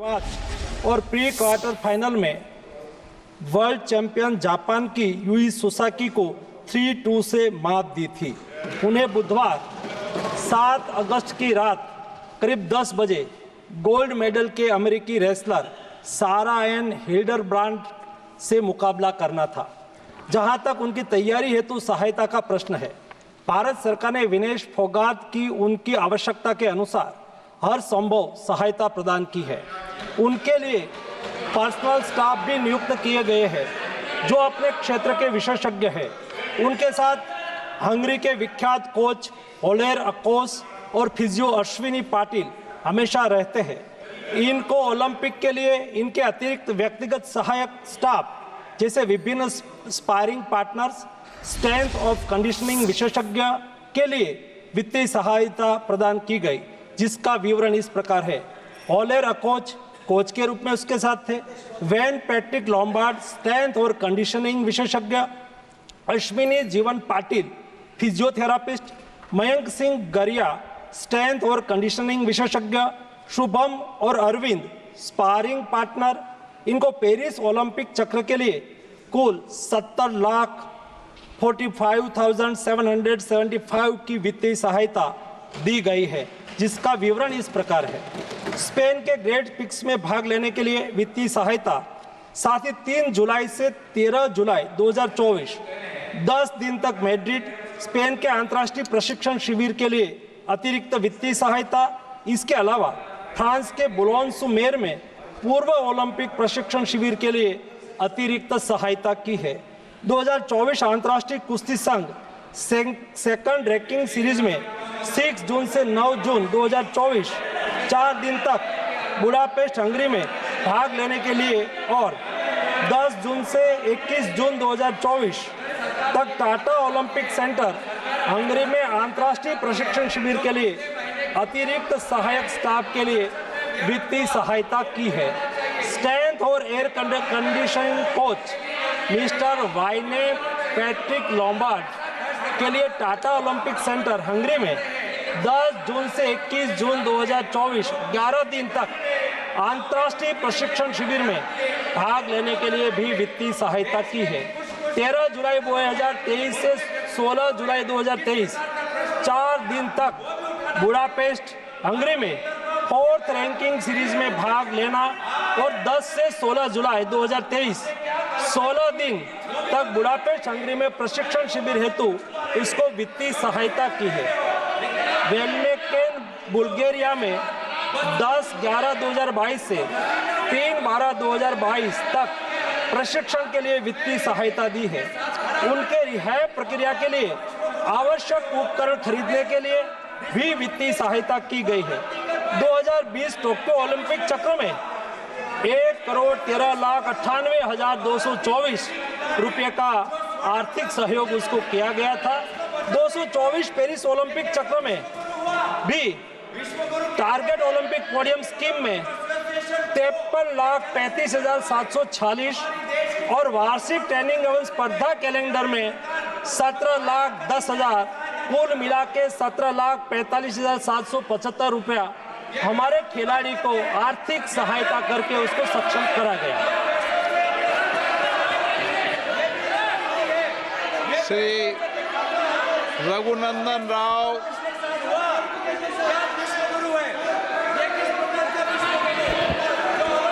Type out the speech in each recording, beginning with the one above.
और pre quarter final में world champion Japan की यूई सुसाकी को 3-2 से मात दी थी। उन्हें बुधवार 7 अगस्त की रात करीब 10 बजे गोल्ड मेडल के अमेरिकी रेसलर सारा एन हिल्डरब्रांड से मुकाबला करना था। जहां तक उनकी तैयारी हेतु सहायता का प्रश्न है, भारत सरकार ने विनेश फोगाट की उनकी आवश्यकता के अनुसार हर संभव सहायता प्रदान की है। उनके लिए पर्सनल स्टाफ भी नियुक्त किए गए हैं जो अपने क्षेत्र के विशेषज्ञ हैं। उनके साथ हंगरी के विख्यात कोच ओलेर अकोस और फिजियो अश्विनी पाटिल हमेशा रहते हैं। इनको ओलंपिक के लिए इनके अतिरिक्त व्यक्तिगत सहायक स्टाफ जैसे विभिन्न sparring partners, strength of conditioning विशेषज्ञ के लिए वित्तीय सहायता प्रदान की गई, जिसका विवरण इस प्रकार है। ओलेर अकोच कोच के रूप में उसके साथ थे, वैन पैट्रिक लॉम्बार्ड स्ट्रेंथ और कंडीशनिंग विशेषज्ञ, अश्विनी जीवन पाटिल फिजियोथेरापिस्ट, मयंक सिंह गरिया स्ट्रेंथ और कंडीशनिंग विशेषज्ञ, शुभम और अरविंद स्पारिंग पार्टनर। इनको पेरिस ओलंपिक चक्र के लिए कुल 70,45,775 की वित्तीय सहायता दी गई है, जिसका विवरण इस प्रकार है। स्पेन के ग्रेट पिक्स में भाग लेने के लिए वित्तीय सहायता, साथ ही 3 जुलाई से 13 जुलाई 2024 10 दिन तक मैड्रिड स्पेन के अंतर्राष्ट्रीय प्रशिक्षण शिविर के लिए अतिरिक्त वित्तीय सहायता। इसके अलावा फ्रांस के बुलोन-सू-मेर में पूर्व ओलंपिक प्रशिक्षण शिविर के लिए अतिरिक्त सहायता की है। 2024 अंतर्राष्ट्रीय कुश्ती संघ सेकंड रैंकिंग सीरीज में 6 जून से 9 जून 2024 4 दिन तक बुडापेस्ट हंगरी में भाग लेने के लिए और 10 जून से 21 जून 2024 तक टाटा ओलंपिक सेंटर हंगरी में अंतर्राष्ट्रीय प्रशिक्षण शिविर के लिए अतिरिक्त सहायक स्टाफ के लिए वित्तीय सहायता की है। स्ट्रेंथ और air conditioning coach mister Wayne Patrick Lombard के लिए टाटा ओलंपिक सेंटर हंगरी में 10 जून से 21 जून 2024 11 दिन तक अंतर्राष्ट्रीय प्रशिक्षण शिविर में भाग लेने के लिए भी वित्तीय सहायता की है। 13 जुलाई 2023 से 16 जुलाई 2023 4 दिन तक बुडापेस्ट हंगरी में 4th रैंकिंग सीरीज में भाग लेना और 10 से 16 जुलाई 2023 16 दिन तक बुडापेस्ट हंगरी में प्रशिक्षण शिविर हेतु इसको वित्तीय सहायता की है। वेलमेकेन बुल्गारिया में 10/11/2022 से 3/12/2022 तक प्रशिक्षण के लिए वित्तीय सहायता दी है। उनके रिहाई प्रक्रिया के लिए आवश्यक उपकरण खरीदने के लिए भी वित्तीय सहायता की गई है। 2020 टोक्यो ओलंपिक चक्र में 1,13,98,224 रुपये का आर्थिक सहयोग उसको किया गया था। 224 पेरिस ओलंपिक चक्र में भी टारगेट ओलंपिक पोडियम स्कीम में 53,35,746 और वार्षिक ट्रेनिंग एवं स्पर्धा कैलेंडर में 17,10,000 कुल मिला के 17,45,775 रुपया हमारे खिलाड़ी को आर्थिक सहायता करके उसको सक्षम करा गया। श्री रघुनंदन राव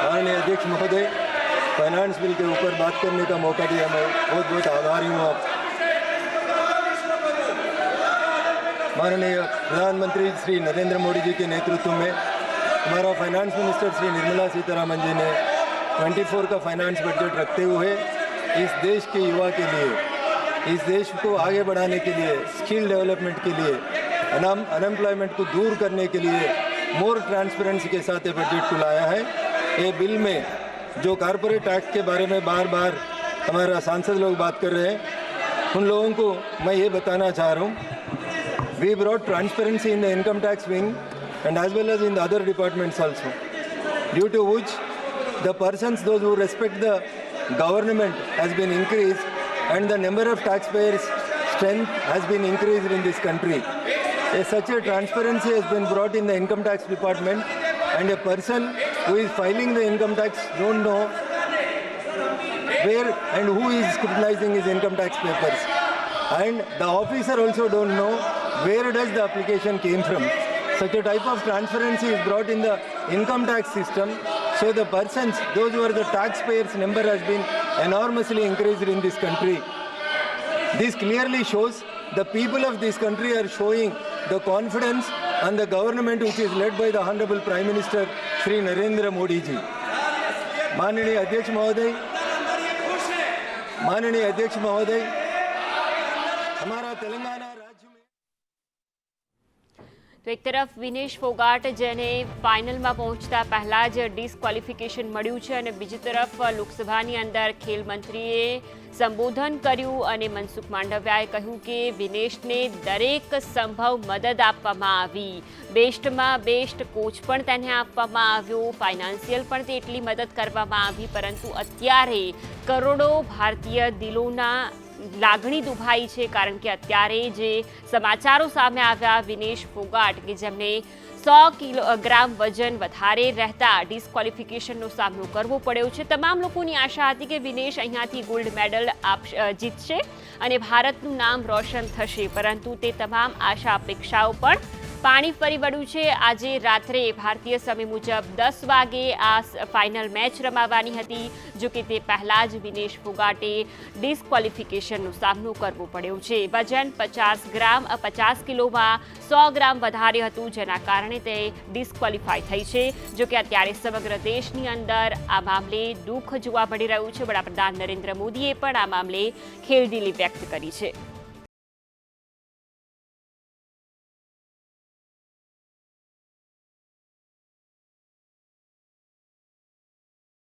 माननीय अध्यक्ष महोदय, फाइनेंस बिल के ऊपर बात करने का मौका दिया, मैं बहुत बहुत आभारी हूँ आप। माननीय प्रधानमंत्री श्री नरेंद्र मोदी जी के नेतृत्व में हमारा फाइनेंस मिनिस्टर श्री निर्मला सीतारमण जी ने 24 का फाइनेंस बजट रखते हुए इस देश के युवा के लिए, इस देश को आगे बढ़ाने के लिए, स्किल डेवलपमेंट के लिए, अनएम्प्लॉयमेंट को दूर करने के लिए मोर ट्रांसपेरेंसी के साथ ये बजट को लाया है। ये बिल में जो कॉर्पोरेट टैक्स के बारे में बार बार हमारा सांसद लोग बात कर रहे हैं, उन लोगों को मैं ये बताना चाह रहा हूँ, we brought transparency in the income tax wing and as well as in the other departments also, due to which the persons, those who respect the government has been increased and the number of taxpayers strength has been increased in this country. Such a transparency has been brought in the income tax department and a person who is filing the income tax don't know where and who is scrutinizing his income tax papers. And the officer also don't know where does the application came from. Such a type of transparency is brought in the income tax system. So the persons, those who are the taxpayers number has been enormously increased in this country. This clearly shows the people of this country are showing the confidence on the government which is led by the Honorable Prime Minister Shri Narendra Modi ji. माननीय अध्यक्ष महोदय, हमारा तेलंगाना राज्य में तो एक तरफ विनेश फोगाट जेने फाइनलમાં પહોંચતા પહેલા જ ડિસ્ક્વોલિફિકેશન મળ્યું છે અને બીજી તરફ લોકસભાની અંદર ખેલ મંત્રીએ સંબોધન કર્યું અને મનસુખ માંડવિયાએ કહ્યું કે વિનેશને દરેક સંભવ મદદ આપવામાં આવી. બેસ્ટમાં બેસ્ટ કોચ પણ તેને આપવામાં આવ્યો, ફાઇનાન્શિયલ પણ તેટલી મદદ કરવામાં આવી, પરંતુ અત્યારે કરોડો ભારતીય દિલોના લાગણી દુભાઈ છે કારણ કે અત્યારે જે સમાચારો સામે આવ્યા વિનેશ ફોગાટ કે જેમને 100 કિલોગ્રામ વજન વધારે રહેતા ડિસ્ક્વોલિફિકેશનનો સામનો કરવો પડ્યો છે. તમામ લોકોની આશા હતી કે વિનેશ અહીંયાથી ગોલ્ડ મેડલ જીતશે અને ભારતનું નામ રોશન થશે, પરંતુ તે તમામ આશા અપેક્ષાઓ પણ પાણી ફરી વળ્યું છે. આજે રાત્રે ભારતીય સમય મુજબ 10 વાગે આ ફાઇનલ મેચ રમાવાની હતી, જો કે તે પહેલા જ વિનેશ ફોગાટે ડિસ્ક્વોલિફિકેશનનો સામનો કરવો પડ્યો છે. વજન 50 કિલોમાં 100 ગ્રામ વધારે હતું, જેના કારણે તે ડિસ્ક્વોલિફાય થઈ છે. જો કે અત્યારે સમગ્ર દેશની અંદર આ મામલે દુઃખ જોવા મળી રહ્યું છે. વડાપ્રધાન નરેન્દ્ર મોદીએ પણ આ મામલે ખેલદિલી વ્યક્ત કરી છે.